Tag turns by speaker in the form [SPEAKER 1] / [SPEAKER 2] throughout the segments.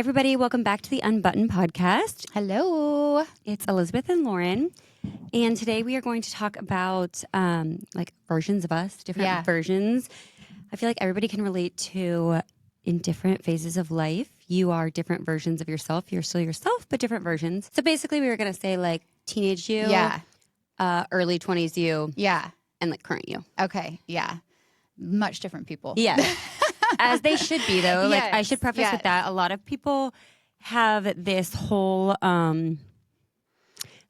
[SPEAKER 1] everybody. Welcome back to the Unbuttoned podcast.
[SPEAKER 2] Hello.
[SPEAKER 1] It's Elizabeth and Lauren. And today we are going to talk about like versions of us, different versions. I feel like everybody can relate to in different phases of life. You are different versions of yourself. You're still yourself, but different versions. So basically we were going to say like teenage you, early 20s you, and like current you.
[SPEAKER 2] Okay. Yeah. Much different people.
[SPEAKER 1] Yeah. As they should be, though. Like I should preface with that. A lot of people have this whole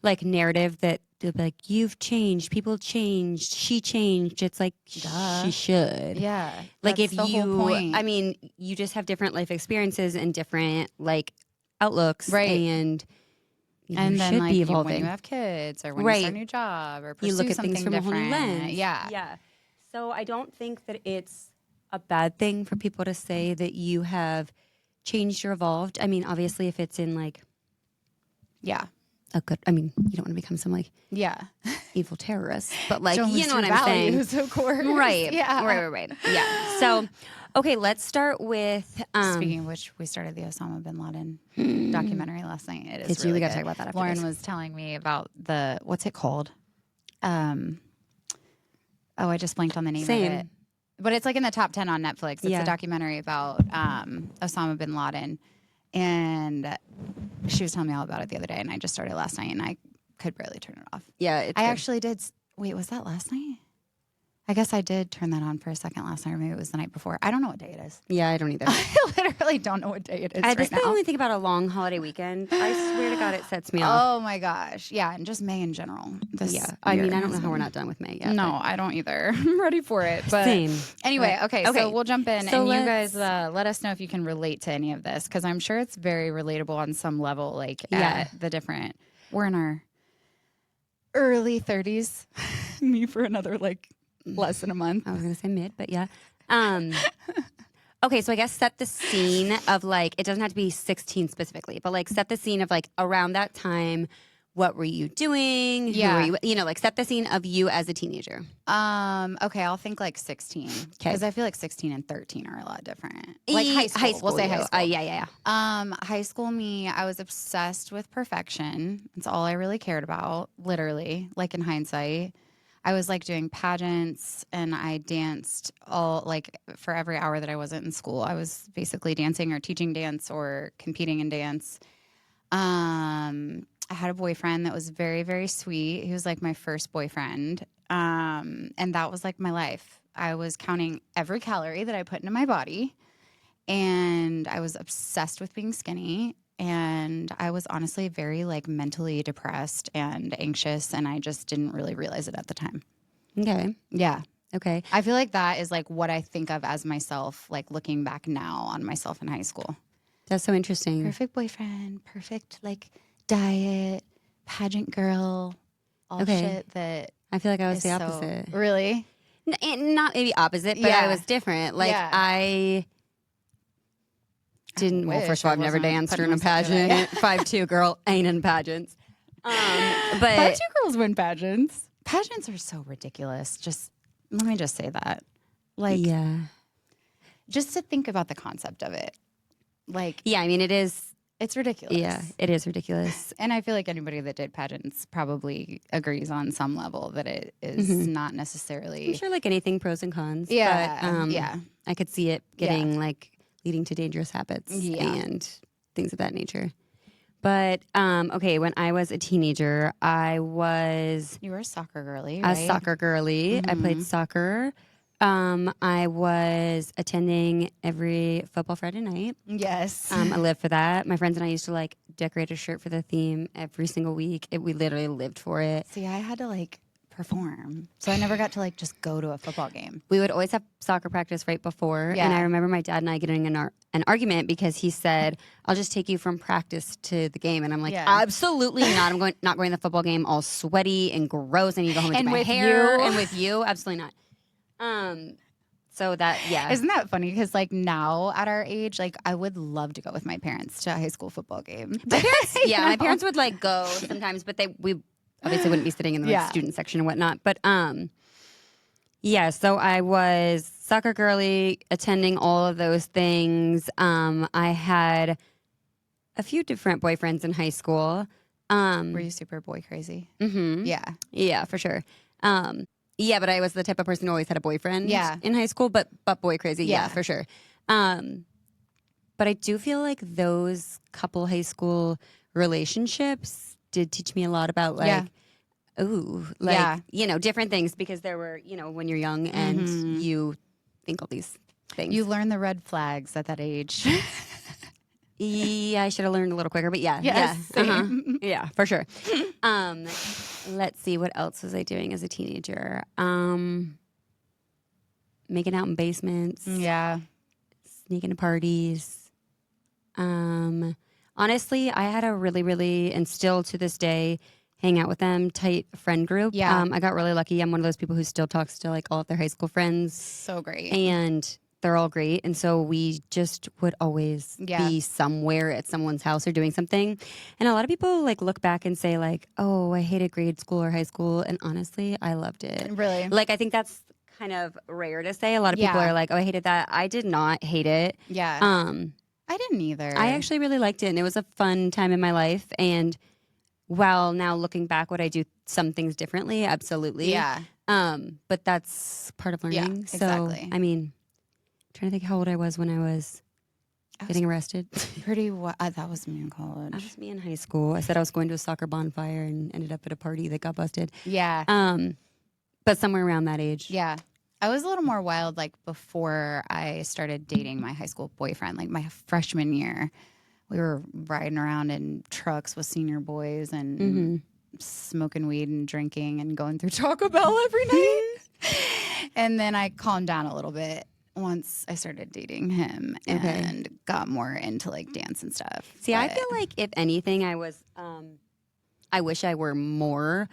[SPEAKER 1] like narrative that they'll be like, you've changed, people changed, she changed. It's like she should.
[SPEAKER 2] Yeah.
[SPEAKER 1] Like
[SPEAKER 2] that's
[SPEAKER 1] if
[SPEAKER 2] the
[SPEAKER 1] you,
[SPEAKER 2] whole point.
[SPEAKER 1] I mean, you just have different life experiences and different like outlooks,
[SPEAKER 2] Right.
[SPEAKER 1] and you
[SPEAKER 2] and then
[SPEAKER 1] should
[SPEAKER 2] like
[SPEAKER 1] be evolving.
[SPEAKER 2] when you have kids or when you start a new job or pursue
[SPEAKER 1] you look at
[SPEAKER 2] something
[SPEAKER 1] things from
[SPEAKER 2] different.
[SPEAKER 1] a whole new lens.
[SPEAKER 2] Yeah.
[SPEAKER 1] So I don't think that it's a bad thing for people to say that you have changed or evolved. I mean, obviously, if it's in like, a good. I mean, you don't want to become some like, evil terrorist, but like,
[SPEAKER 2] Don't
[SPEAKER 1] you know what I'm
[SPEAKER 2] values,
[SPEAKER 1] saying,
[SPEAKER 2] of course.
[SPEAKER 1] right?
[SPEAKER 2] Yeah.
[SPEAKER 1] Right. Yeah. So, okay, let's start with.
[SPEAKER 2] Speaking of which, we started the Osama bin Laden documentary last night. It is really
[SPEAKER 1] we got to
[SPEAKER 2] good.
[SPEAKER 1] talk about that after
[SPEAKER 2] Lauren
[SPEAKER 1] this.
[SPEAKER 2] was telling me about what's it called? I just blanked on the name of it. But it's like in the top 10 on Netflix. It's a documentary about Osama bin Laden. And she was telling me all about it the other day. And I just started last night and I could barely turn it off.
[SPEAKER 1] Yeah.
[SPEAKER 2] I actually did. Wait, was that last night? I guess I did turn that on for a second last night, or maybe it was the night before. I don't know what day it is.
[SPEAKER 1] Yeah, I don't either.
[SPEAKER 2] I literally don't know what day it is right
[SPEAKER 1] This
[SPEAKER 2] now.
[SPEAKER 1] is the only thing about a long holiday weekend. I swear to God, it sets me off.
[SPEAKER 2] Oh my gosh. Yeah, and just May in general.
[SPEAKER 1] I mean, I don't know how we're not done with May yet.
[SPEAKER 2] No, I don't either. I'm ready for it. But
[SPEAKER 1] Same.
[SPEAKER 2] Anyway, okay, so we'll jump in
[SPEAKER 1] So
[SPEAKER 2] and you guys let us know if you can relate to any of this because I'm sure it's very relatable on some level, like at the different, we're in our early 30s. Me for another like less than a month.
[SPEAKER 1] I was going to say mid, but yeah. Okay, so I guess set the scene of like, it doesn't have to be 16 specifically, but like set the scene of like around that time, what were you doing? Who were you know, like set the scene of you as a teenager.
[SPEAKER 2] Okay, I'll think like 16 because I feel like 16 and 13 are a lot different. Like high school. We'll say high school.
[SPEAKER 1] Yeah.
[SPEAKER 2] High school me, I was obsessed with perfection. That's all I really cared about, literally, like in hindsight. I was like doing pageants and I danced all like for every hour that I wasn't in school. I was basically dancing or teaching dance or competing in dance. I had a boyfriend that was very, very sweet. He was like my first boyfriend. And that was like my life. I was counting every calorie that I put into my body. And I was obsessed with being skinny. And I was honestly very like mentally depressed and anxious. And I just didn't really realize it at the time.
[SPEAKER 1] Okay.
[SPEAKER 2] Yeah.
[SPEAKER 1] Okay.
[SPEAKER 2] I feel like that is like what I think of as myself, like looking back now on myself in high school.
[SPEAKER 1] That's so interesting.
[SPEAKER 2] Perfect boyfriend, perfect like diet, pageant girl, all shit that
[SPEAKER 1] I feel like I was the
[SPEAKER 2] so-
[SPEAKER 1] opposite.
[SPEAKER 2] Really?
[SPEAKER 1] Not maybe opposite, but I was different. Like I didn't. Well, first of all, I've never danced or in a pageant. 5'2" girl ain't in pageants. But
[SPEAKER 2] 5'2" girls win pageants. Pageants are so ridiculous. Just let me just say that. Like, just to think about the concept of it. Like,
[SPEAKER 1] I mean, it is.
[SPEAKER 2] It's ridiculous.
[SPEAKER 1] Yeah, it is ridiculous.
[SPEAKER 2] And I feel like anybody that did pageants probably agrees on some level that it is not necessarily.
[SPEAKER 1] I'm sure, like anything, pros and cons.
[SPEAKER 2] Yeah,
[SPEAKER 1] but, I could see it getting like leading to dangerous habits and things of that nature. But okay, when I was a teenager, you
[SPEAKER 2] were a soccer girly, right?
[SPEAKER 1] A soccer girly. I played soccer. I was attending every football Friday night.
[SPEAKER 2] Yes.
[SPEAKER 1] I lived for that. My friends and I used to like decorate a shirt for the theme every single week. We literally lived for it.
[SPEAKER 2] See, I had to like perform. So I never got to like just go to a football game.
[SPEAKER 1] We would always have soccer practice right before. And I remember my dad and I getting in an argument because he said, I'll just take you from practice to the game. And I'm like, absolutely not. I'm not going to the football game all sweaty and gross. I need to go home and do my hair. And with you, absolutely not. So that,
[SPEAKER 2] Isn't that funny? Because like now at our age, like I would love to go with my parents to a high school football game.
[SPEAKER 1] My parents, my parents would like go sometimes, but we obviously wouldn't be sitting in the student section and whatnot. But so I was soccer girly, attending all of those things. I had a few different boyfriends in high school.
[SPEAKER 2] Were you super boy crazy?
[SPEAKER 1] Mm-hmm.
[SPEAKER 2] Yeah.
[SPEAKER 1] Yeah, for sure. Yeah, but I was the type of person who always had a boyfriend in high school, but boy crazy. Yeah, for sure. But I do feel like those couple high school relationships did teach me a lot about different things, because there were, when you're young and you think all these things.
[SPEAKER 2] You learn the red flags at that age.
[SPEAKER 1] Yeah, I should have learned a little quicker, but yeah. Yeah, for sure. Let's see, what else was I doing as a teenager? Making out in basements.
[SPEAKER 2] Yeah.
[SPEAKER 1] Sneaking to parties. Honestly, I had a really, really, and still to this day, hang out with them, tight friend group.
[SPEAKER 2] Yeah.
[SPEAKER 1] I got really lucky. I'm one of those people who still talks to like all of their high school friends.
[SPEAKER 2] So great.
[SPEAKER 1] And they're all great. And so we just would always be somewhere at someone's house or doing something. And a lot of people like look back and say like, oh, I hated grade school or high school. And honestly, I loved it.
[SPEAKER 2] Really?
[SPEAKER 1] Like, I think that's kind of rare to say. A lot of people are like, oh, I hated that. I did not hate it.
[SPEAKER 2] Yeah. I didn't either.
[SPEAKER 1] I actually really liked it, and it was a fun time in my life. And while now looking back, would I do some things differently? Absolutely.
[SPEAKER 2] Yeah.
[SPEAKER 1] But that's part of learning.
[SPEAKER 2] Yeah, exactly.
[SPEAKER 1] So, I mean, trying to think how old I was when I was getting arrested.
[SPEAKER 2] That was me in college.
[SPEAKER 1] That was me in high school. I said I was going to a soccer bonfire and ended up at a party that got busted.
[SPEAKER 2] Yeah.
[SPEAKER 1] But somewhere around that age.
[SPEAKER 2] Yeah. I was a little more wild like before I started dating my high school boyfriend. Like my freshman year, we were riding around in trucks with senior boys and smoking weed and drinking and going through Taco Bell every night. And then I calmed down a little bit once I started dating him and got more into like dance and stuff.
[SPEAKER 1] See, I feel like if anything, I was... I wish I were more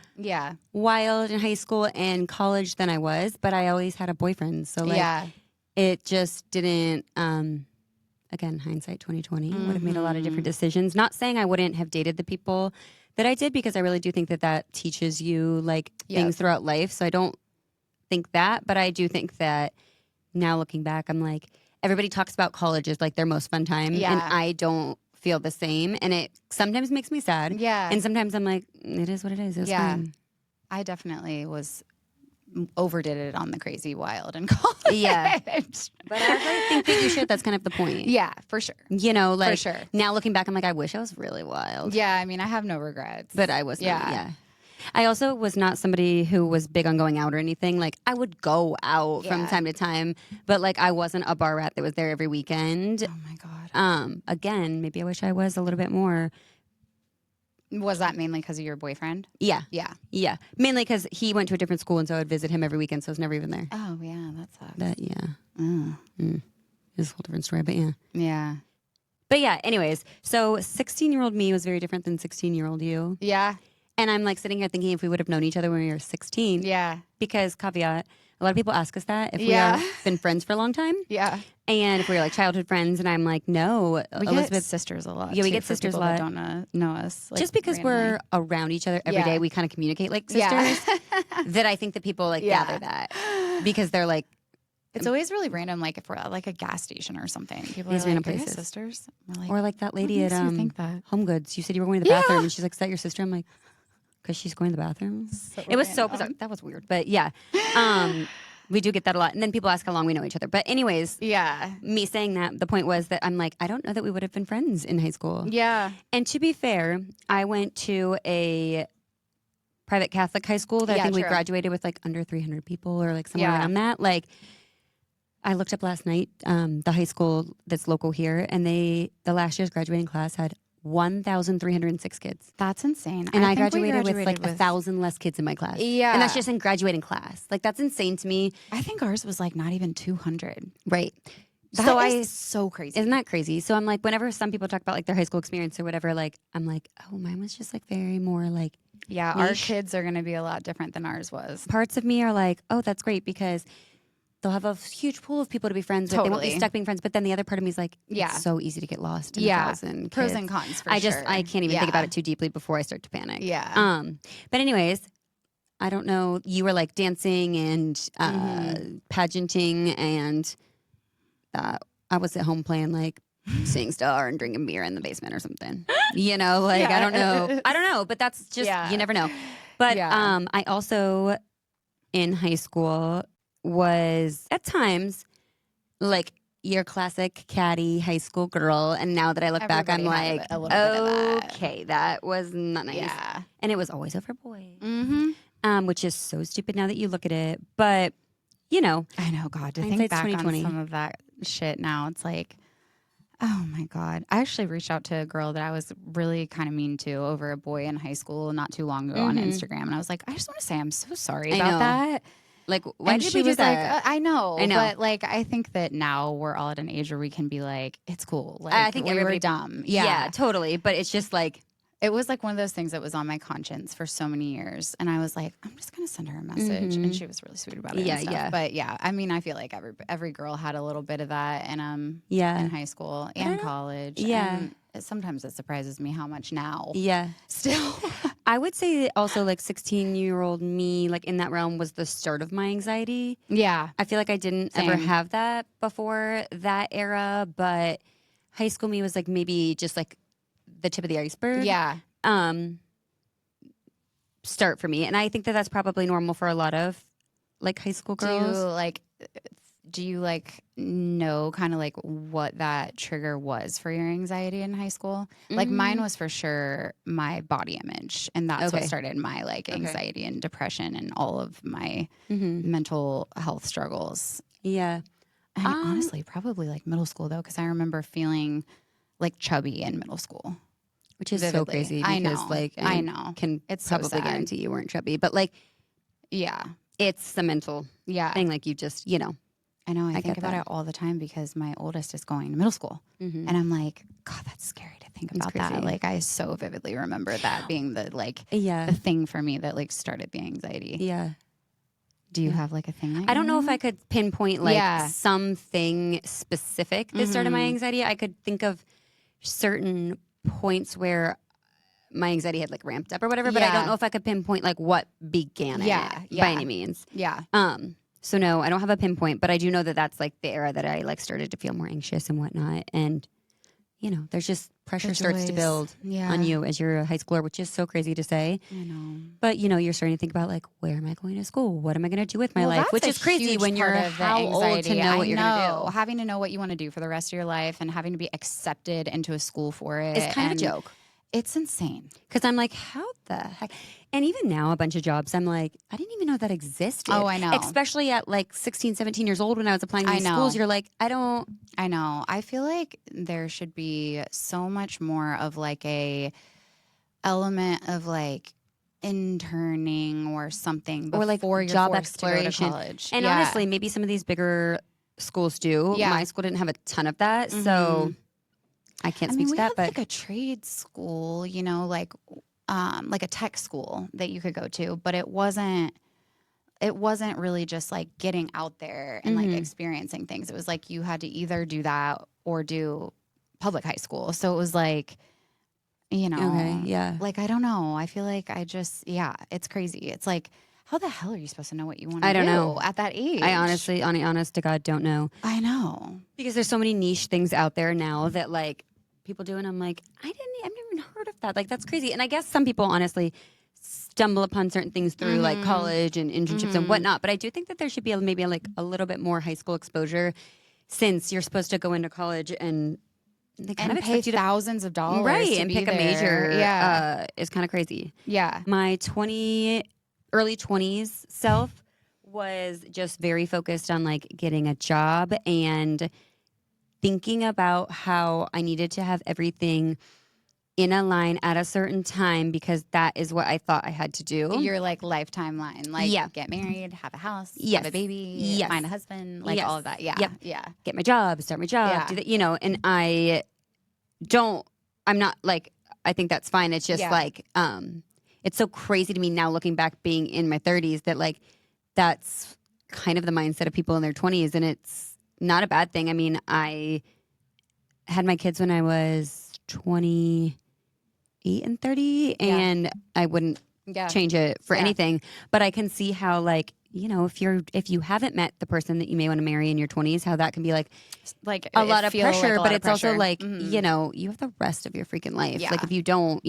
[SPEAKER 1] wild in high school and college than I was, but I always had a boyfriend. So like it just didn't, again, hindsight 2020, would have made a lot of different decisions. Not saying I wouldn't have dated the people that I did, because I really do think that that teaches you like things throughout life. So I don't think that, but I do think that now looking back, I'm like, everybody talks about college as like their most fun time. And I don't feel the same, and it sometimes makes me sad. Yeah. And sometimes I'm like, it is what it is. It was fine.
[SPEAKER 2] I definitely overdid it on the crazy wild in college.
[SPEAKER 1] Yeah. But I think that you should. That's kind of the point.
[SPEAKER 2] Yeah, for sure.
[SPEAKER 1] Like
[SPEAKER 2] for sure.
[SPEAKER 1] Now looking back, I'm like, I wish I was really wild.
[SPEAKER 2] Yeah, I mean, I have no regrets.
[SPEAKER 1] But I was not. Yeah. I also was not somebody who was big on going out or anything. Like, I would go out from time to time, but like I wasn't a bar rat that was there every weekend.
[SPEAKER 2] Oh my God.
[SPEAKER 1] Again, maybe I wish I was a little bit more.
[SPEAKER 2] Was that mainly because of your boyfriend?
[SPEAKER 1] Yeah.
[SPEAKER 2] Yeah.
[SPEAKER 1] Yeah. Mainly because he went to a different school, and so I would visit him every weekend, so I was never even there.
[SPEAKER 2] Oh, yeah, that sucks.
[SPEAKER 1] But yeah. It's a whole different story, but yeah.
[SPEAKER 2] Yeah.
[SPEAKER 1] But yeah, anyways, so 16-year-old me was very different than 16-year-old you.
[SPEAKER 2] Yeah.
[SPEAKER 1] And I'm like sitting here thinking if we would have known each other when we were 16.
[SPEAKER 2] Yeah.
[SPEAKER 1] Because, caveat, a lot of people ask us that if we have been friends for a long time.
[SPEAKER 2] Yeah.
[SPEAKER 1] And if we're like childhood friends, and I'm like, no,
[SPEAKER 2] we
[SPEAKER 1] Elizabeth.
[SPEAKER 2] Get sisters a lot.
[SPEAKER 1] Yeah, we get sisters a lot.
[SPEAKER 2] That don't know us. Like,
[SPEAKER 1] just because we're around each other every day, we kind of communicate like sisters. That I think that people like gather that. Because they're like,
[SPEAKER 2] it's always really random, like if we're at like a gas station or something. People are
[SPEAKER 1] random
[SPEAKER 2] like,
[SPEAKER 1] places.
[SPEAKER 2] Sisters?
[SPEAKER 1] Like, or like that lady at
[SPEAKER 2] think that?
[SPEAKER 1] Home Goods. You said you were going to the bathroom, and she's like, is that your sister? I'm like, because she's going to the bathroom. It was so bizarre. That was weird. But yeah, we do get that a lot. And then people ask how long we know each other. But anyways, me saying that, the point was that I'm like, I don't know that we would have been friends in high school.
[SPEAKER 2] Yeah.
[SPEAKER 1] And to be fair, I went to a private Catholic high school that I think we graduated with like under 300 people or like somewhere around that. Like, I looked up last night, the high school that's local here, and the last year's graduating class had 1,306 kids.
[SPEAKER 2] That's insane.
[SPEAKER 1] And I graduated with like 1,000 less kids in my class.
[SPEAKER 2] Yeah.
[SPEAKER 1] And that's just in graduating class. Like, that's insane to me.
[SPEAKER 2] I think ours was like not even 200.
[SPEAKER 1] Right.
[SPEAKER 2] That is so crazy.
[SPEAKER 1] Isn't that crazy? So I'm like, whenever some people talk about like their high school experience or whatever, like, I'm like, oh, mine was just like very more like.
[SPEAKER 2] Yeah, niche. Our kids are going to be a lot different than ours was.
[SPEAKER 1] Parts of me are like, oh, that's great because they'll have a huge pool of people to be friends with. They won't be stuck being friends. But then the other part of me is like, it's so easy to get lost in 1,000
[SPEAKER 2] pros
[SPEAKER 1] kids.
[SPEAKER 2] and cons for
[SPEAKER 1] I can't even think about it too deeply before I start to panic.
[SPEAKER 2] Yeah.
[SPEAKER 1] But anyways, I don't know. You were like dancing and pageanting, and I was at home playing like seeing Star and drinking beer in the basement or something. You know, like I don't know, but that's just you never know. But I also in high school was at times like your classic catty high school girl, and now that I look back, I'm like, okay, that was not nice. Yeah. And it was always over boys, which is so stupid now that you look at it. But you know,
[SPEAKER 2] I know, God, to think back on some of that shit now, it's like, oh my God. I actually reached out to a girl that I was really kind of mean to over a boy in high school not too long ago on Instagram, and I was like, I just want to say I'm so sorry about that.
[SPEAKER 1] Like, why did we do that?
[SPEAKER 2] Like, I know. But like, I think that now we're all at an age where we can be like, it's cool. Like, I think everybody dumb.
[SPEAKER 1] Yeah, totally. But it's just like,
[SPEAKER 2] it was like one of those things that was on my conscience for so many years. And I was like, I'm just going to send her a message. And she was really sweet about it. And stuff. Yeah. But yeah, I mean, I feel like every girl had a little bit of that in high school and college.
[SPEAKER 1] Yeah.
[SPEAKER 2] And sometimes it surprises me how much now.
[SPEAKER 1] Yeah.
[SPEAKER 2] Still.
[SPEAKER 1] I would say also like 16-year-old me, like in that realm was the start of my anxiety.
[SPEAKER 2] Yeah.
[SPEAKER 1] I feel like I didn't ever have that before that era, but high school me was like maybe just like the tip of the iceberg.
[SPEAKER 2] Yeah.
[SPEAKER 1] Start for me. And I think that that's probably normal for a lot of like high school girls.
[SPEAKER 2] Do you know kind of like what that trigger was for your anxiety in high school? Like mine was for sure my body image. And that's what started my like anxiety and depression and all of my mental health struggles.
[SPEAKER 1] Yeah.
[SPEAKER 2] And honestly, probably like middle school though, because I remember feeling like chubby in middle school.
[SPEAKER 1] Which is so crazy because
[SPEAKER 2] I know.
[SPEAKER 1] It's probably so guarantee you weren't chubby. But like,
[SPEAKER 2] yeah,
[SPEAKER 1] it's the mental thing. Like you just, you know.
[SPEAKER 2] I know. I think about it all the time because my oldest is going to middle school. And I'm like, God, that's scary to think about that. Like I so vividly remember that being the the thing for me that like started the anxiety.
[SPEAKER 1] Yeah.
[SPEAKER 2] Do you have like a thing?
[SPEAKER 1] I don't know if I could pinpoint like something specific that started my anxiety. I could think of certain points where my anxiety had like ramped up or whatever, but I don't know if I could pinpoint like what began it by any means.
[SPEAKER 2] Yeah.
[SPEAKER 1] So no, I don't have a pinpoint, but I do know that that's like the era that I like started to feel more anxious and whatnot. And you know, there's just pressure starts to build on you as you're a high schooler, which is so crazy to say.
[SPEAKER 2] I know.
[SPEAKER 1] But you know, you're starting to think about like, where am I going to school? What am I going to do with my life? Which is crazy when you're how old to know what you're going to do.
[SPEAKER 2] Having to know what you want to do for the rest of your life and having to be accepted into a school for it.
[SPEAKER 1] It's kind of a joke.
[SPEAKER 2] It's insane.
[SPEAKER 1] Because I'm like, how the heck? And even now, a bunch of jobs, I'm like, I didn't even know that existed.
[SPEAKER 2] Oh, I know.
[SPEAKER 1] Especially at like 16, 17 years old when I was applying to these schools, you're like, I know.
[SPEAKER 2] I feel like there should be so much more of like a element of like interning or something before or like job exploration. To go to college.
[SPEAKER 1] And honestly, maybe some of these bigger schools do. Yeah. My school didn't have a ton of that. So I can't speak to that.
[SPEAKER 2] But like a trade school, you know, like a tech school that you could go to, but it wasn't really just like getting out there and like experiencing things. It was like you had to either do that or do public high school. So it was like, you know, like, I don't know. I feel like it's crazy. It's like, how the hell are you supposed to know what you want to do? I don't know. At that age?
[SPEAKER 1] I honestly, honest to God, don't know.
[SPEAKER 2] I know.
[SPEAKER 1] Because there's so many niche things out there now that like people do, and I'm like, I've never even heard of that. Like, that's crazy. And I guess some people honestly stumble upon certain things through like college and internships and whatnot. But I do think that there should be maybe like a little bit more high school exposure, since you're supposed to go into college and they kind of
[SPEAKER 2] pay thousands of dollars,
[SPEAKER 1] right?
[SPEAKER 2] To
[SPEAKER 1] and
[SPEAKER 2] be
[SPEAKER 1] pick
[SPEAKER 2] there.
[SPEAKER 1] A major. Is kind of crazy.
[SPEAKER 2] Yeah,
[SPEAKER 1] my early 20s self was just very focused on like getting a job and thinking about how I needed to have everything in a line at a certain time because that is what I thought I had to do.
[SPEAKER 2] Your like lifetime line, like get married, have a house, have a baby, find a husband, like all of that. Yeah,
[SPEAKER 1] get my job, start my job, do that, you know. And I'm not like, I think that's fine. It's just like, it's so crazy to me now looking back, being in my 30s, that like that's kind of the mindset of people in their 20s, and it's not a bad thing. I mean, I had my kids when I was 28 and 30, and I wouldn't change it for anything. But I can see how like if you haven't met the person that you may want to marry in your 20s, how that can be like
[SPEAKER 2] a
[SPEAKER 1] lot of pressure, but it's also like,
[SPEAKER 2] mm-hmm.
[SPEAKER 1] You have the rest of your freaking life.
[SPEAKER 2] Yeah.
[SPEAKER 1] Like if you don't,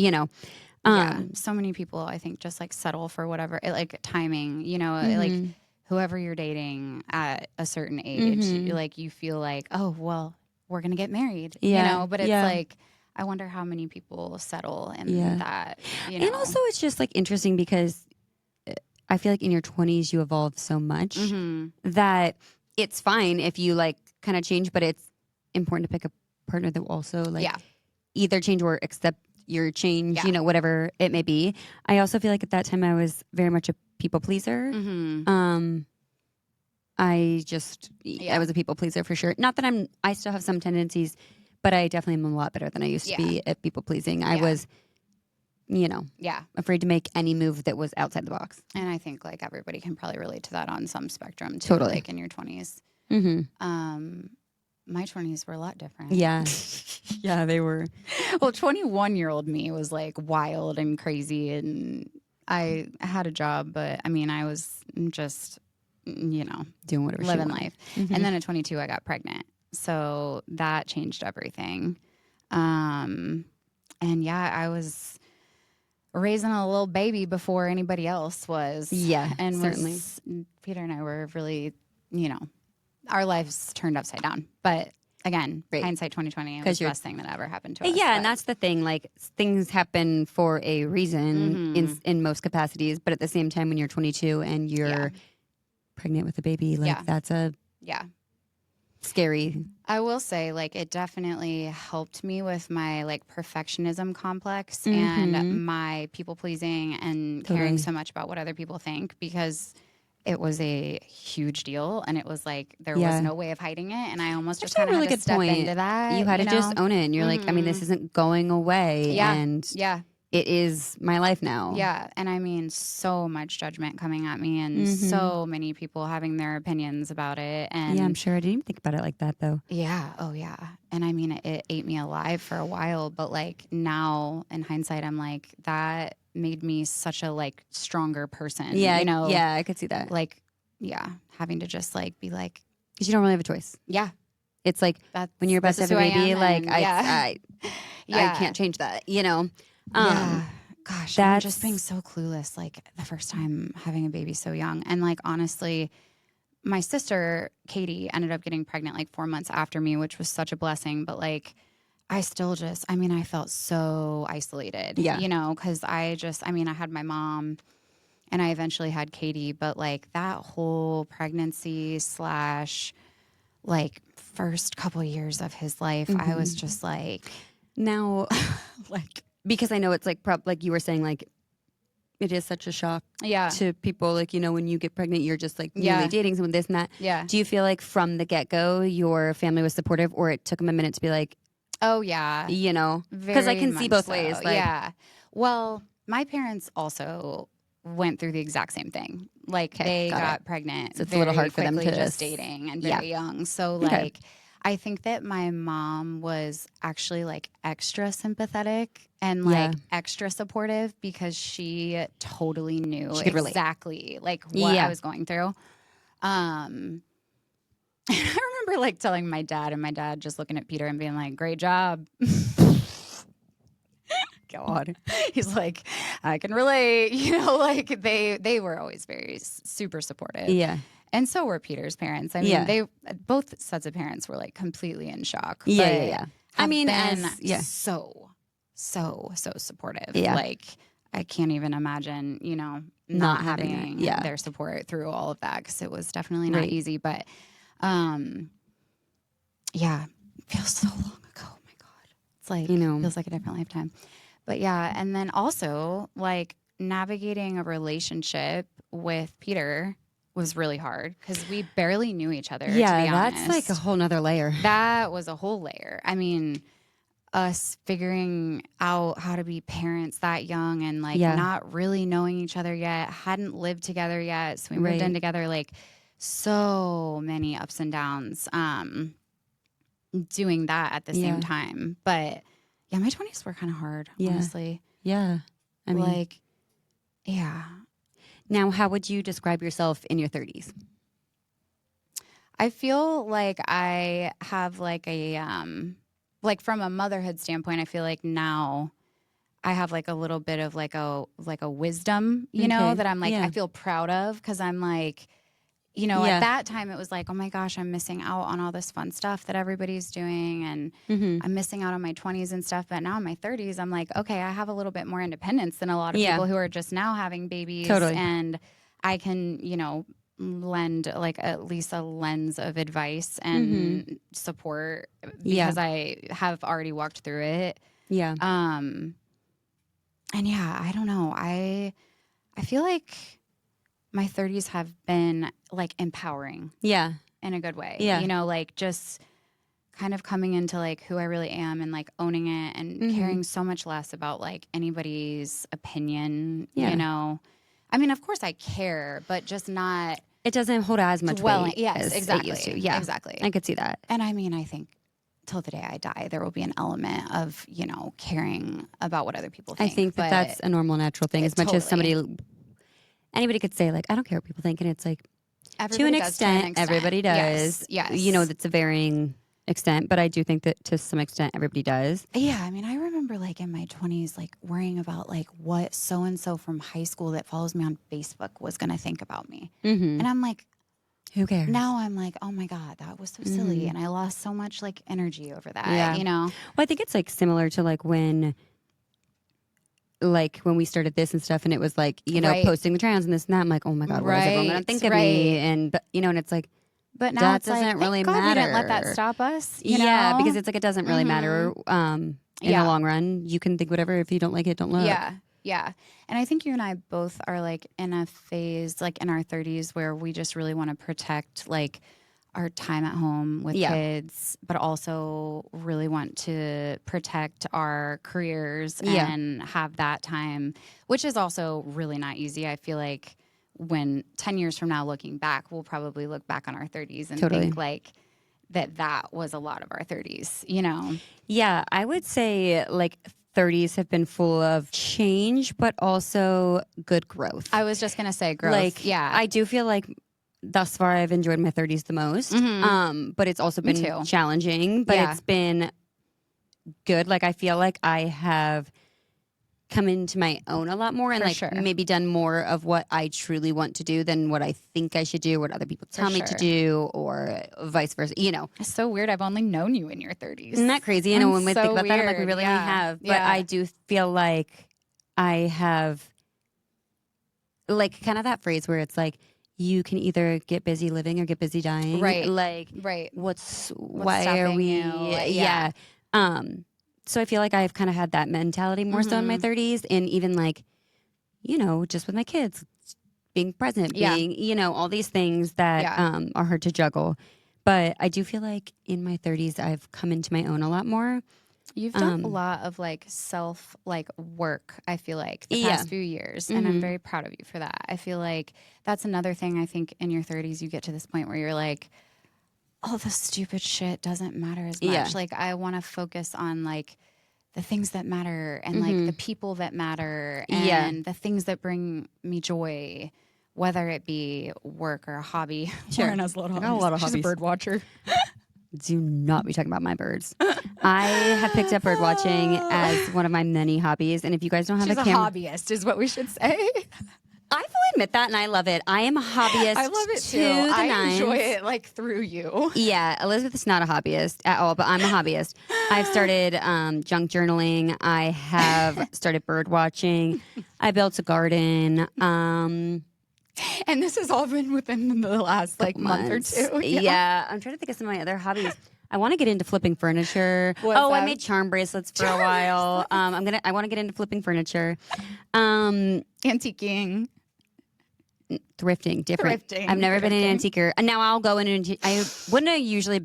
[SPEAKER 2] so many people I think just like settle for whatever, like timing, like
[SPEAKER 1] mm-hmm.
[SPEAKER 2] whoever you're dating at a certain age,
[SPEAKER 1] Mm-hmm.
[SPEAKER 2] like you feel like, oh, well, we're going to get married, but it's like, I wonder how many people settle in that,
[SPEAKER 1] And also it's just like interesting because I feel like in your 20s you evolve so much
[SPEAKER 2] mm-hmm.
[SPEAKER 1] that it's fine if you like kind of change, but it's important to pick a partner that will also like either change or accept your change, whatever it may be. I also feel like at that time I was very much a people pleaser.
[SPEAKER 2] Mm-hmm.
[SPEAKER 1] I was a people pleaser for sure. Not that I still have some tendencies, but I definitely am a lot better than I used to be at people pleasing. I was, afraid to make any move that was outside the box.
[SPEAKER 2] And I think like everybody can probably relate to that on some spectrum too,
[SPEAKER 1] totally.
[SPEAKER 2] like in your 20s.
[SPEAKER 1] Mm-hmm.
[SPEAKER 2] My 20s were a lot different.
[SPEAKER 1] Yeah. Yeah, they were.
[SPEAKER 2] Well, 21-year-old me was like wild and crazy, and I had a job, but I mean, I was just,
[SPEAKER 1] doing whatever
[SPEAKER 2] living life.
[SPEAKER 1] Mm-hmm.
[SPEAKER 2] And then at 22, I got pregnant. So that changed everything. And I was raising a little baby before anybody else was.
[SPEAKER 1] Yeah,
[SPEAKER 2] and
[SPEAKER 1] certainly.
[SPEAKER 2] Peter and I were really, our lives turned upside down. But again, hindsight 2020 was the best thing that ever happened to us.
[SPEAKER 1] Yeah, and that's the thing. Like things happen for a reason in most capacities, but at the same time, when you're 22 and you're pregnant with a baby, like that's a scary.
[SPEAKER 2] I will say, like, it definitely helped me with my like perfectionism complex and my people pleasing and caring so much about what other people think, because it was a huge deal, and it was like there was no way of hiding it, and I almost just kind of had to step into that.
[SPEAKER 1] You had to just own it, and you're like, I mean, this isn't going away, and it is my life now.
[SPEAKER 2] Yeah, and I mean, so much judgment coming at me, and so many people having their opinions about it. And
[SPEAKER 1] I'm sure I didn't even think about it like that, though.
[SPEAKER 2] Yeah, oh yeah, and I mean, it ate me alive for a while, but like now, in hindsight, I'm like, that made me such a like stronger person.
[SPEAKER 1] Yeah, yeah, I could see that.
[SPEAKER 2] Like, having to just like be like,
[SPEAKER 1] because you don't really have a choice.
[SPEAKER 2] Yeah,
[SPEAKER 1] it's like when you're about to have a baby, like I can't change that.
[SPEAKER 2] Gosh, I'm just being so clueless. Like the first time having a baby so young, and like honestly, my sister Katie ended up getting pregnant like 4 months after me, which was such a blessing. But like, I still just, I mean, I felt so isolated. Because I had my mom, and I eventually had Katie, but like that whole pregnancy / like first couple years of his life, I was just like,
[SPEAKER 1] now, like. Because I know it's like like you were saying, like it is such a shock to people. Like, when you get pregnant, you're just like newly dating someone, this and that.
[SPEAKER 2] Yeah.
[SPEAKER 1] Do you feel like from the get-go your family was supportive, or it took them a minute to be like,
[SPEAKER 2] oh yeah,
[SPEAKER 1] because I can see both ways. Like,
[SPEAKER 2] well, my parents also went through the exact same thing. Like they got pregnant.
[SPEAKER 1] So it's a little hard for them to
[SPEAKER 2] just dating and very young. So like. I think that my mom was actually like extra sympathetic and like extra supportive, because she totally knew exactly like what I was going through. I remember like telling my dad, and my dad just looking at Peter and being like, "Great job." God, he's like, I can relate. Like they were always very super supportive.
[SPEAKER 1] Yeah.
[SPEAKER 2] And so were Peter's parents. I mean, they both sets of parents were like completely in shock.
[SPEAKER 1] Yeah. I mean,
[SPEAKER 2] so supportive.
[SPEAKER 1] Yeah.
[SPEAKER 2] Like I can't even imagine, not having their support through all of that, because it was definitely not easy. But, it feels so long ago. Oh my God, it's like feels like a different lifetime. But and then also like navigating a relationship with Peter was really hard, because we barely knew each other.
[SPEAKER 1] Yeah,
[SPEAKER 2] to be honest.
[SPEAKER 1] That's like a whole nother layer.
[SPEAKER 2] That was a whole layer. I mean, us figuring out how to be parents that young, and like not really knowing each other yet, hadn't lived together yet. So we moved in together, like so many ups and downs, doing that at the same time. But my 20s were kind of hard, honestly.
[SPEAKER 1] Yeah. I mean,
[SPEAKER 2] like,
[SPEAKER 1] Now, how would you describe yourself in your 30s?
[SPEAKER 2] I feel like I have like a like from a motherhood standpoint, I feel like now I have like a little bit of like a wisdom, you know, that I'm like I feel proud of, because I'm like, you know, at that time it was like, oh my gosh, I'm missing out on all this fun stuff that everybody's doing, and I'm missing out on my 20s and stuff. But now in my 30s, I'm like, okay, I have a little bit more independence than a lot of people who are just now having babies.
[SPEAKER 1] Totally.
[SPEAKER 2] And I can, you know, lend like at least a lens of advice and support because I have already walked through it.
[SPEAKER 1] Yeah.
[SPEAKER 2] And yeah, I don't know. I feel like my 30s have been like empowering.
[SPEAKER 1] Yeah.
[SPEAKER 2] In a good way.
[SPEAKER 1] Yeah.
[SPEAKER 2] You know, like just kind of coming into like who I really am and like owning it and caring so much less about like anybody's opinion, you know. I mean, of course I care, but just not.
[SPEAKER 1] It doesn't hold as much weight.
[SPEAKER 2] Yes,
[SPEAKER 1] as
[SPEAKER 2] exactly.
[SPEAKER 1] It used to. Yeah,
[SPEAKER 2] exactly.
[SPEAKER 1] I could see that.
[SPEAKER 2] And I mean, I think till the day I die, there will be an element of, you know, caring about what other people think.
[SPEAKER 1] I think that that's a normal, natural thing. As much as anybody could say, like, I don't care what people think. And it's like, to an extent, everybody does.
[SPEAKER 2] Yes.
[SPEAKER 1] You know, that's a varying extent. But I do think that to some extent, everybody does.
[SPEAKER 2] Yeah. I mean, I remember like in my 20s, like worrying about like what so-and-so from high school that follows me on Facebook was going to think about me. And I'm like,
[SPEAKER 1] who cares?
[SPEAKER 2] Now I'm like, oh my God, that was so silly. And I lost so much like energy over that, you know?
[SPEAKER 1] Well, I think it's like similar to like when we started this and stuff, and it was like, you know, posting the trans and this and that. I'm like, oh my God, what is everyone going to think of me? And, you know, and it's like,
[SPEAKER 2] but now
[SPEAKER 1] that
[SPEAKER 2] it's
[SPEAKER 1] doesn't
[SPEAKER 2] like,
[SPEAKER 1] really
[SPEAKER 2] God,
[SPEAKER 1] matter.
[SPEAKER 2] We didn't let that stop us. You know?
[SPEAKER 1] Because it's like, it doesn't really matter in the long run. You can think whatever. If you don't like it, don't look.
[SPEAKER 2] Yeah. And I think you and I both are like in a phase, like in our 30s, where we just really want to protect like our time at home with kids, but also really want to protect our careers and have that time, which is also really not easy. I feel like when 10 years from now, looking back, we'll probably look back on our 30s and think like that was a lot of our 30s, you know?
[SPEAKER 1] Yeah, I would say like 30s have been full of change, but also good growth.
[SPEAKER 2] I was just going to say growth.
[SPEAKER 1] Like, I do feel like thus far I've enjoyed my 30s the most. But it's also been challenging, but it's been good. Like, I feel like I have come into my own a lot more and maybe done more of what I truly want to do than what I think I should do, what other people tell me to do, or vice versa, you know.
[SPEAKER 2] It's so weird. I've only known you in your 30s.
[SPEAKER 1] Isn't that crazy? You know, when we think about that, I'm like, we really only have. But I do feel like I have, like, kind of that phrase where it's like, you can either get busy living or get busy dying.
[SPEAKER 2] Right.
[SPEAKER 1] Like, why are we?
[SPEAKER 2] Yeah.
[SPEAKER 1] So I feel like I've kind of had that mentality more so in my 30s, and even like, you know, just with my kids, being present, being, you know, all these things that are hard to juggle. But I do feel like in my 30s, I've come into my own a lot more.
[SPEAKER 2] You've done a lot of like self like work, I feel like, the past few years. And I'm very proud of you for that. I feel like that's another thing. I think in your 30s, you get to this point where you're like, all the stupid shit doesn't matter as much. Like, I want to focus on like the things that matter and like the people that matter and the things that bring me joy, whether it be work or a hobby.
[SPEAKER 1] Lauren has a lot of hobbies.
[SPEAKER 2] She's a bird watcher.
[SPEAKER 1] Do not be talking about my birds. I have picked up bird watching as one of my many hobbies. And if you guys don't have
[SPEAKER 2] She's
[SPEAKER 1] a camera,
[SPEAKER 2] hobbyist is what we should say.
[SPEAKER 1] I fully admit that, and I love it. I am a hobbyist.
[SPEAKER 2] I love it too. I enjoy it like through you.
[SPEAKER 1] Yeah, Elizabeth is not a hobbyist at all, but I'm a hobbyist. I've started junk journaling. I have started bird watching. I built a garden.
[SPEAKER 2] And this has all been within the last like month or two.
[SPEAKER 1] Yeah, I'm trying to think of some of my other hobbies. I want to get into flipping furniture. I made charm bracelets for a while. I want to get into flipping furniture.
[SPEAKER 2] Antiquing.
[SPEAKER 1] Thrifting, different. I've never been an antiquer. And now I'll go in and I wouldn't have usually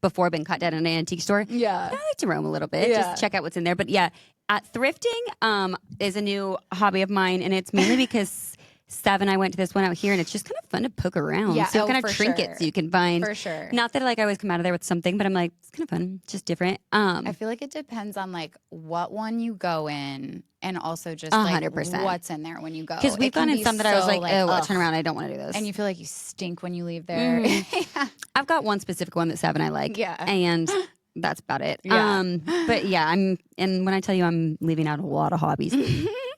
[SPEAKER 1] before been caught dead in an antique store.
[SPEAKER 2] Yeah.
[SPEAKER 1] I like to roam a little bit, just check out what's in there. But yeah, thrifting is a new hobby of mine, and it's mainly because 7, I went to this one out here, and it's just kind of fun to poke around.
[SPEAKER 2] Yeah,
[SPEAKER 1] See what kind of
[SPEAKER 2] for
[SPEAKER 1] trinkets
[SPEAKER 2] sure.
[SPEAKER 1] you can find.
[SPEAKER 2] For sure.
[SPEAKER 1] Not that like I always come out of there with something, but I'm like, it's kind of fun, just different.
[SPEAKER 2] I feel like it depends on like what one you go in, and also just
[SPEAKER 1] 100%.
[SPEAKER 2] like what's in there when you go.
[SPEAKER 1] Because we've gone in some that I was like, oh, I'll turn around, I don't want to do this.
[SPEAKER 2] And you feel like you stink when you leave there.
[SPEAKER 1] Yeah. I've got one specific one that 7 I like.
[SPEAKER 2] Yeah.
[SPEAKER 1] And that's about it.
[SPEAKER 2] Yeah.
[SPEAKER 1] But yeah, and when I tell you I'm leaving out a lot of hobbies,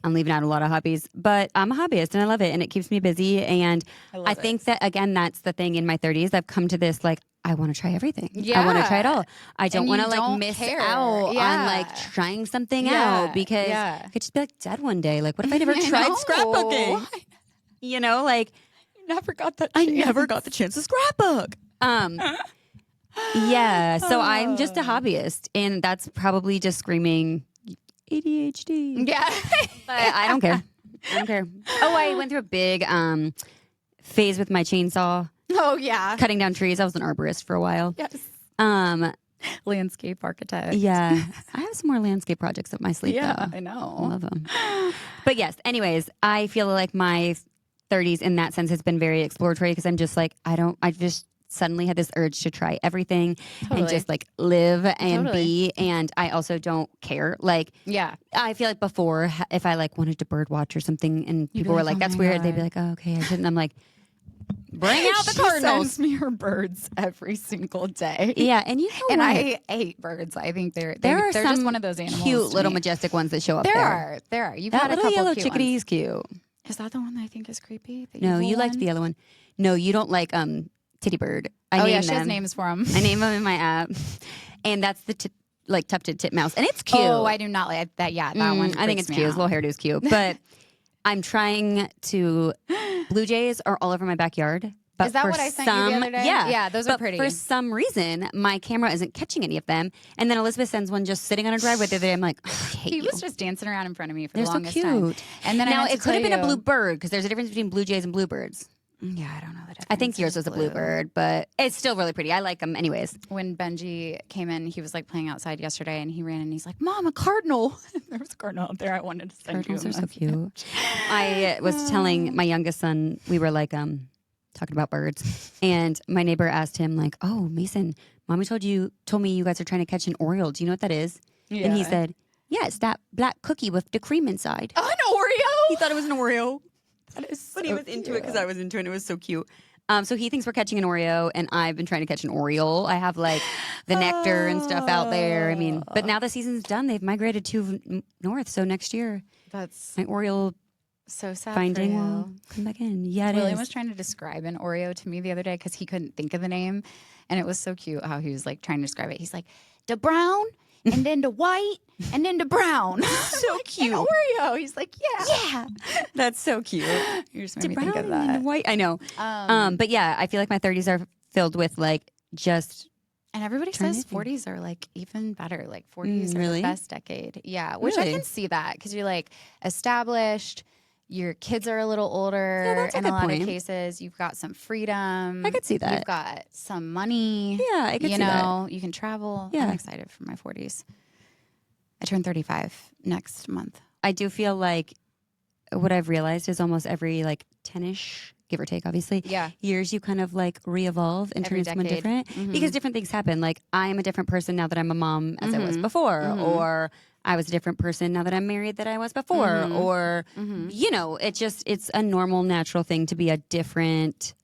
[SPEAKER 1] I'm leaving out a lot of hobbies, but I'm a hobbyist and I love it and it keeps me busy. And I think that, again, that's the thing in my 30s. I've come to this, like, I want to try everything.
[SPEAKER 2] Yeah.
[SPEAKER 1] I want to try it all. I don't want to like
[SPEAKER 2] don't
[SPEAKER 1] miss
[SPEAKER 2] care.
[SPEAKER 1] out
[SPEAKER 2] Yeah.
[SPEAKER 1] on like trying something
[SPEAKER 2] Yeah.
[SPEAKER 1] out because
[SPEAKER 2] Yeah.
[SPEAKER 1] I could just be like dead one day. Like, what if I never tried scrapbooking? You know, like
[SPEAKER 2] Never got that.
[SPEAKER 1] I never got the chance to scrapbook. Yeah, so I'm just a hobbyist, and that's probably just screaming ADHD.
[SPEAKER 2] Yeah.
[SPEAKER 1] But I don't care. I don't care. Oh, I went through a big phase with my chainsaw,
[SPEAKER 2] Oh yeah.
[SPEAKER 1] cutting down trees. I was an arborist for a while.
[SPEAKER 2] Yes. Landscape architect.
[SPEAKER 1] Yeah, I have some more landscape projects up my sleeve.
[SPEAKER 2] Yeah,
[SPEAKER 1] though.
[SPEAKER 2] I know.
[SPEAKER 1] I love them. But yes, anyways, I feel like my 30s in that sense has been very exploratory because I'm just like, I just suddenly had this urge to try everything and just like live and be. And I also don't care. Like,
[SPEAKER 2] Yeah.
[SPEAKER 1] I feel like before, if I like wanted to bird watch or something and people were
[SPEAKER 2] like,
[SPEAKER 1] like,
[SPEAKER 2] "Oh
[SPEAKER 1] that's
[SPEAKER 2] my
[SPEAKER 1] weird. They'd be
[SPEAKER 2] God."
[SPEAKER 1] like, oh, okay, I shouldn't. I'm like, bring out the
[SPEAKER 2] She
[SPEAKER 1] cardinals.
[SPEAKER 2] sends me her birds every single day.
[SPEAKER 1] Yeah. And you know
[SPEAKER 2] And
[SPEAKER 1] what?
[SPEAKER 2] I hate birds. I think they're
[SPEAKER 1] There are
[SPEAKER 2] they're
[SPEAKER 1] some
[SPEAKER 2] just one of those animals.
[SPEAKER 1] cute
[SPEAKER 2] to
[SPEAKER 1] little
[SPEAKER 2] me.
[SPEAKER 1] majestic ones that show up
[SPEAKER 2] There are. You've
[SPEAKER 1] That
[SPEAKER 2] had a
[SPEAKER 1] little
[SPEAKER 2] couple
[SPEAKER 1] yellow
[SPEAKER 2] cute
[SPEAKER 1] chickadee
[SPEAKER 2] ones.
[SPEAKER 1] is cute.
[SPEAKER 2] Is that the one that I think is creepy? The
[SPEAKER 1] No,
[SPEAKER 2] evil
[SPEAKER 1] you liked
[SPEAKER 2] one?
[SPEAKER 1] the other one. No, you don't like Titty Bird. I
[SPEAKER 2] Oh
[SPEAKER 1] named
[SPEAKER 2] yeah, she has
[SPEAKER 1] them.
[SPEAKER 2] names for them.
[SPEAKER 1] I name them in my app, and that's the like tufted titmouse, and it's cute.
[SPEAKER 2] Oh, I do not like that. Yeah, that one.
[SPEAKER 1] I think it's
[SPEAKER 2] freaks me
[SPEAKER 1] cute. His
[SPEAKER 2] out.
[SPEAKER 1] little hairdo is cute, but I'm trying to. Blue jays are all over my backyard. But
[SPEAKER 2] Is that
[SPEAKER 1] for
[SPEAKER 2] what I sent you
[SPEAKER 1] some,
[SPEAKER 2] the other day?
[SPEAKER 1] Yeah,
[SPEAKER 2] Yeah, those are
[SPEAKER 1] but
[SPEAKER 2] pretty.
[SPEAKER 1] For some reason, my camera isn't catching any of them. And then Elizabeth sends one just sitting on her driveway the other day. I'm like, oh, I hate
[SPEAKER 2] He
[SPEAKER 1] you.
[SPEAKER 2] was just dancing around in front of me for
[SPEAKER 1] They're
[SPEAKER 2] the
[SPEAKER 1] so
[SPEAKER 2] longest
[SPEAKER 1] cute.
[SPEAKER 2] time. And then
[SPEAKER 1] Now
[SPEAKER 2] I
[SPEAKER 1] it could have been a
[SPEAKER 2] blue.
[SPEAKER 1] blue bird because there's a difference between blue jays and bluebirds.
[SPEAKER 2] Yeah, I don't know the difference.
[SPEAKER 1] I think yours was a bluebird, but it's still really pretty. I like them anyways.
[SPEAKER 2] When Benji came in, he was like playing outside yesterday, and he ran in and he's like, "Mom, a cardinal!" There was a cardinal out there. I wanted to send
[SPEAKER 1] Cardinals
[SPEAKER 2] you.
[SPEAKER 1] are so cute. I was telling my youngest son, we were like talking about birds, and my neighbor asked him like, "Oh, Mason, Mommy told me you guys are trying to catch an Oriole. Do you know what that is?"
[SPEAKER 2] Yeah.
[SPEAKER 1] And he said, "Yeah, it's that black cookie with the cream inside."
[SPEAKER 2] An Oreo.
[SPEAKER 1] He thought it was an Oreo.
[SPEAKER 2] That is
[SPEAKER 1] But he
[SPEAKER 2] so
[SPEAKER 1] was into it
[SPEAKER 2] cute.
[SPEAKER 1] because I was into it and it was so cute. So he thinks we're catching an Oreo, and I've been trying to catch an Oriole. I have like the nectar and stuff out there. I mean, but now the season's done. They've migrated to north, so next year
[SPEAKER 2] That's
[SPEAKER 1] my Oriole
[SPEAKER 2] so sad.
[SPEAKER 1] finding
[SPEAKER 2] for
[SPEAKER 1] will
[SPEAKER 2] you.
[SPEAKER 1] come back in. Yeah, it
[SPEAKER 2] William
[SPEAKER 1] is.
[SPEAKER 2] was trying to describe an Oreo to me the other day because he couldn't think of the name, and it was so cute how he was like trying to describe it. He's like, "The brown, and then the white, and then the brown."
[SPEAKER 1] So cute.
[SPEAKER 2] An Oreo. He's like, "Yeah,
[SPEAKER 1] That's so cute.
[SPEAKER 2] You just
[SPEAKER 1] The
[SPEAKER 2] made me think
[SPEAKER 1] brown
[SPEAKER 2] of
[SPEAKER 1] and the
[SPEAKER 2] that.
[SPEAKER 1] white. I know. But yeah, I feel like my 30s are filled with like just
[SPEAKER 2] And everybody
[SPEAKER 1] Trying
[SPEAKER 2] says
[SPEAKER 1] anything.
[SPEAKER 2] 40s are like even better. Like 40s are
[SPEAKER 1] really?
[SPEAKER 2] the best decade. Yeah, which I
[SPEAKER 1] Really?
[SPEAKER 2] can see that because you're like established. Your kids are a little older.
[SPEAKER 1] Yeah, that's a
[SPEAKER 2] in
[SPEAKER 1] good
[SPEAKER 2] a lot
[SPEAKER 1] point.
[SPEAKER 2] of cases, you've got some freedom.
[SPEAKER 1] I could see that.
[SPEAKER 2] You've got some money.
[SPEAKER 1] Yeah, I could
[SPEAKER 2] you
[SPEAKER 1] see that.
[SPEAKER 2] know, you can travel.
[SPEAKER 1] Yeah.
[SPEAKER 2] I'm excited for my 40s. I turn 35 next month.
[SPEAKER 1] I do feel like what I've realized is almost every like 10-ish, give or take, obviously,
[SPEAKER 2] Yeah.
[SPEAKER 1] years you kind of like re-evolve and turn
[SPEAKER 2] Every
[SPEAKER 1] into someone
[SPEAKER 2] decade.
[SPEAKER 1] different
[SPEAKER 2] Mhm.
[SPEAKER 1] because different things happen. Like I am a different person now that I'm a mom as I was
[SPEAKER 2] Mhm.
[SPEAKER 1] before,
[SPEAKER 2] Mhm.
[SPEAKER 1] or I was a different person now that I'm married that I was before,
[SPEAKER 2] Mhm.
[SPEAKER 1] or
[SPEAKER 2] Mhm.
[SPEAKER 1] you know, it's a normal, natural thing to be a different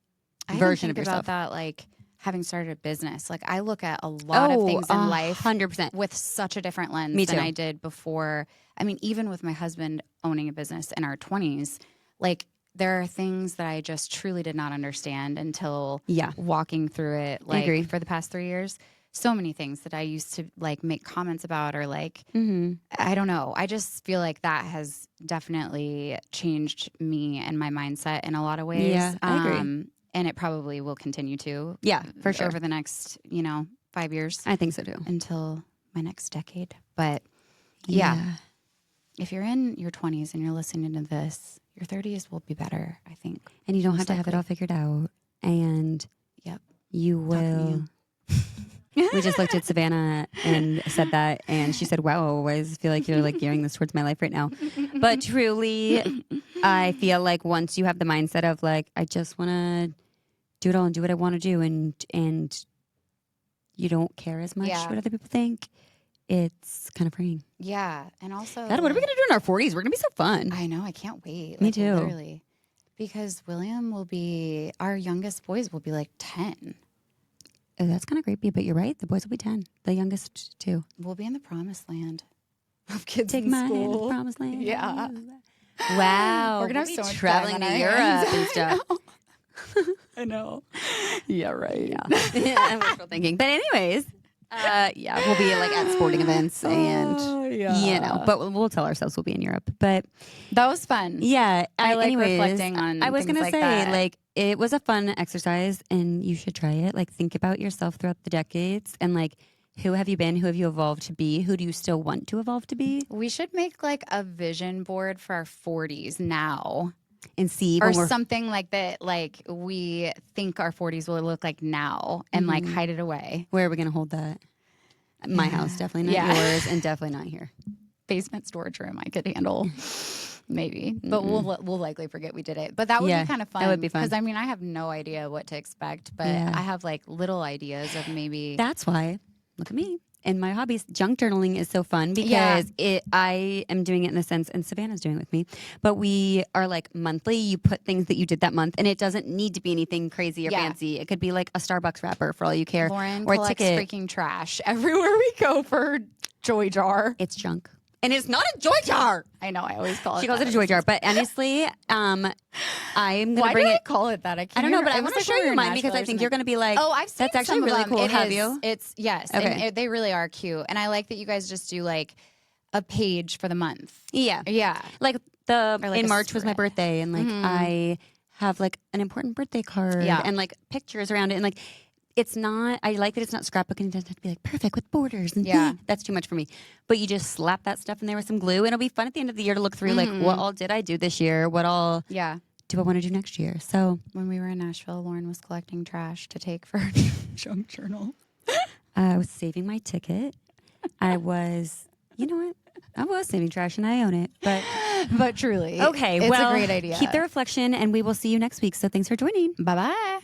[SPEAKER 2] I
[SPEAKER 1] version
[SPEAKER 2] even
[SPEAKER 1] of
[SPEAKER 2] think about
[SPEAKER 1] yourself.
[SPEAKER 2] that, like having started a business. Like I look at a lot of things in life
[SPEAKER 1] 100%.
[SPEAKER 2] with such a different lens
[SPEAKER 1] Me
[SPEAKER 2] than
[SPEAKER 1] too.
[SPEAKER 2] I did before. I mean, even with my husband owning a business in our 20s, like there are things that I just truly did not understand until
[SPEAKER 1] Yeah.
[SPEAKER 2] walking through it
[SPEAKER 1] I agree.
[SPEAKER 2] like for the past 3 years. So many things that I used to like make comments about or like
[SPEAKER 1] Mm-hmm.
[SPEAKER 2] I don't know. I just feel like that has definitely changed me and my mindset in a lot of ways.
[SPEAKER 1] Yeah, I agree.
[SPEAKER 2] And it probably will continue to.
[SPEAKER 1] Yeah, for sure.
[SPEAKER 2] Over the next, 5 years
[SPEAKER 1] I think so too.
[SPEAKER 2] until my next decade. But yeah, if you're in your 20s and you're listening to this, your 30s will be better, I think.
[SPEAKER 1] And you don't
[SPEAKER 2] Most
[SPEAKER 1] have to have it
[SPEAKER 2] likely.
[SPEAKER 1] all figured out. And
[SPEAKER 2] Yep.
[SPEAKER 1] you
[SPEAKER 2] Talking to
[SPEAKER 1] will.
[SPEAKER 2] you.
[SPEAKER 1] We just looked at Savannah and said that, and she said, "Wow, I just feel like you're like gearing this towards my life right now." But truly, I feel like once you have the mindset of like, I just want to do it all and do what I want to do, and you don't care as much what other people think, it's kind of freeing.
[SPEAKER 2] Yeah, and also,
[SPEAKER 1] God, what are we gonna do in our 40s? We're gonna be so fun.
[SPEAKER 2] I know, I can't wait.
[SPEAKER 1] Me too.
[SPEAKER 2] Literally, because William will be our youngest boys will be like 10.
[SPEAKER 1] Oh, that's kind of creepy, but you're right. The boys will be 10. The youngest too.
[SPEAKER 2] We'll be in the promised land of kids
[SPEAKER 1] Take
[SPEAKER 2] in
[SPEAKER 1] my
[SPEAKER 2] school.
[SPEAKER 1] hand to the promised land.
[SPEAKER 2] Yeah.
[SPEAKER 1] Wow.
[SPEAKER 2] We're gonna
[SPEAKER 1] We'll
[SPEAKER 2] have
[SPEAKER 1] be
[SPEAKER 2] so much
[SPEAKER 1] traveling
[SPEAKER 2] time
[SPEAKER 1] to
[SPEAKER 2] on our
[SPEAKER 1] Europe
[SPEAKER 2] hands.
[SPEAKER 1] and stuff.
[SPEAKER 2] I know. Yeah, right.
[SPEAKER 1] Yeah. I'm wishful thinking. But anyways, we'll be like at sporting events and but we'll tell ourselves we'll be in Europe. But
[SPEAKER 2] that was fun.
[SPEAKER 1] Yeah.
[SPEAKER 2] I like
[SPEAKER 1] anyways,
[SPEAKER 2] reflecting on
[SPEAKER 1] I was
[SPEAKER 2] things
[SPEAKER 1] gonna
[SPEAKER 2] like
[SPEAKER 1] say,
[SPEAKER 2] that.
[SPEAKER 1] like, it was a fun exercise and you should try it. Like, think about yourself throughout the decades and like, who have you been? Who have you evolved to be? Who do you still want to evolve to be?
[SPEAKER 2] We should make like a vision board for our 40s now.
[SPEAKER 1] And see,
[SPEAKER 2] or something like that, like we think our 40s will look like now, and like hide it away.
[SPEAKER 1] Where are we going to hold that? My house, definitely not yours, and definitely not here.
[SPEAKER 2] Basement storage room, I could handle, maybe, but we'll likely forget we did it. But that would be kind of fun.
[SPEAKER 1] That would be fun
[SPEAKER 2] because I mean, I have no idea what to expect, but I have like little ideas of maybe.
[SPEAKER 1] That's why. Look at me. And my hobbies, junk journaling is so fun because I am doing it in the sense, and Savannah's doing it with me, but we are like monthly. You put things that you did that month, and it doesn't need to be anything crazy or fancy. It could be like a Starbucks wrapper for all you care.
[SPEAKER 2] Lauren
[SPEAKER 1] or
[SPEAKER 2] collects
[SPEAKER 1] a ticket.
[SPEAKER 2] freaking trash everywhere we go for joy jar.
[SPEAKER 1] It's junk. And it's not a joy jar.
[SPEAKER 2] I know. I always call it.
[SPEAKER 1] She calls it a joy jar. But honestly, I'm going to bring it.
[SPEAKER 2] Call it that?
[SPEAKER 1] I don't know, but I want to show you mine because I think you're going to be like,
[SPEAKER 2] oh, I've seen
[SPEAKER 1] that's actually really cool. Have you?
[SPEAKER 2] It's yes.
[SPEAKER 1] Okay.
[SPEAKER 2] And they really are cute. And I like that you guys just do like a page for the month.
[SPEAKER 1] Yeah.
[SPEAKER 2] Yeah.
[SPEAKER 1] Like in March was my
[SPEAKER 2] spread.
[SPEAKER 1] birthday, and like I have like an important birthday card and like pictures around it, and like it's not. I like that it's not scrapbooking. It doesn't have to be like perfect with borders and that's too much for me. But you just slap that stuff in there with some glue, and it'll be fun at the end of the year to look through like what all did I do this year? What all do I want to do next year? So
[SPEAKER 2] when we were in Nashville, Lauren was collecting trash to take for her junk journal.
[SPEAKER 1] I was saving my ticket. I was, you know what? I was saving trash and I own it.
[SPEAKER 2] But truly.
[SPEAKER 1] Okay,
[SPEAKER 2] it's
[SPEAKER 1] well,
[SPEAKER 2] a great idea.
[SPEAKER 1] Keep the reflection and we will see you next week. So thanks for joining.
[SPEAKER 2] Bye-bye.